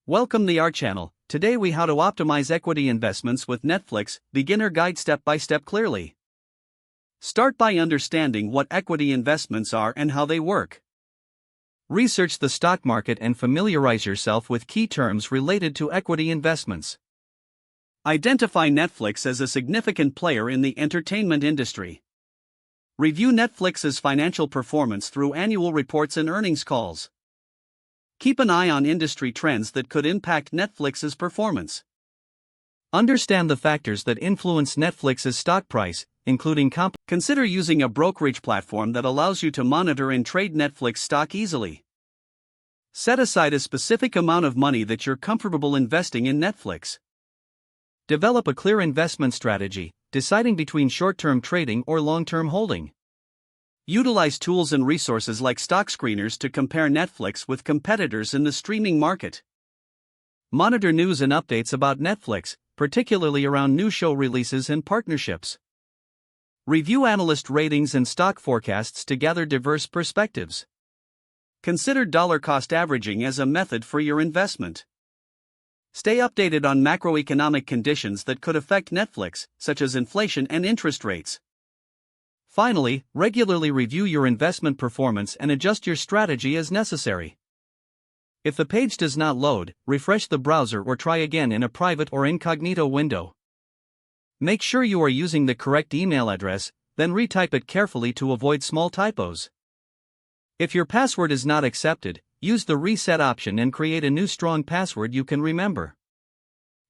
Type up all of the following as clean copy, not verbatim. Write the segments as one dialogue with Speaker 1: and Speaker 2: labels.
Speaker 1: Welcome to our channel. Today we how to optimize equity investments with Netflix, beginner guide step by step clearly. Start by understanding what equity investments are and how they work. Research the stock market and familiarize yourself with key terms related to equity investments. Identify Netflix as a significant player in the entertainment industry. Review Netflix's financial performance through annual reports and earnings calls. Keep an eye on industry trends that could impact Netflix's performance. Understand the factors that influence Netflix's stock price, including Consider using a brokerage platform that allows you to monitor and trade Netflix stock easily. Set aside a specific amount of money that you're comfortable investing in Netflix. Develop a clear investment strategy, deciding between short-term trading or long-term holding. Utilize tools and resources like stock screeners to compare Netflix with competitors in the streaming market. Monitor news and updates about Netflix, particularly around new show releases and partnerships. Review analyst ratings and stock forecasts to gather diverse perspectives. Consider dollar cost averaging as a method for your investment. Stay updated on macroeconomic conditions that could affect Netflix, such as inflation and interest rates. Finally, regularly review your investment performance and adjust your strategy as necessary. If the page does not load, refresh the browser or try again in a private or incognito window. Make sure you are using the correct email address, then retype it carefully to avoid small typos. If your password is not accepted, use the reset option and create a new strong password you can remember.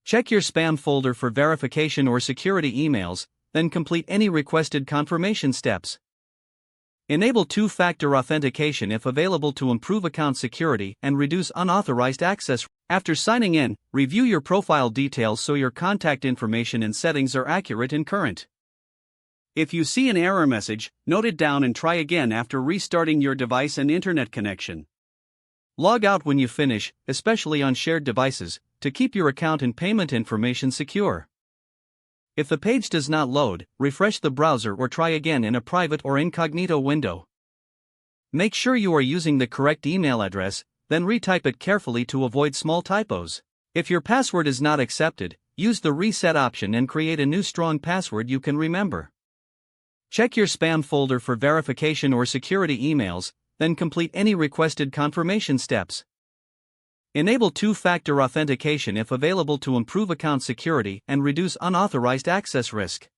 Speaker 1: Check your spam folder for verification or security emails, then complete any requested confirmation steps. Enable two-factor authentication if available to improve account security and reduce unauthorized access. After signing in, review your profile details so your contact information and settings are accurate and current. If you see an error message, note it down and try again after restarting your device and internet connection. Log out when you finish, especially on shared devices, to keep your account and payment information secure. If the page does not load, refresh the browser or try again in a private or incognito window. Make sure you are using the correct email address, then retype it carefully to avoid small typos. If your password is not accepted, use the reset option and create a new strong password you can remember. Check your spam folder for verification or security emails, then complete any requested confirmation steps. Enable two-factor authentication if available to improve account security and reduce unauthorized access risk.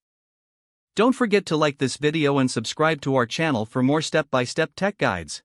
Speaker 1: Don't forget to like this video and subscribe to our channel for more step-by-step tech guides.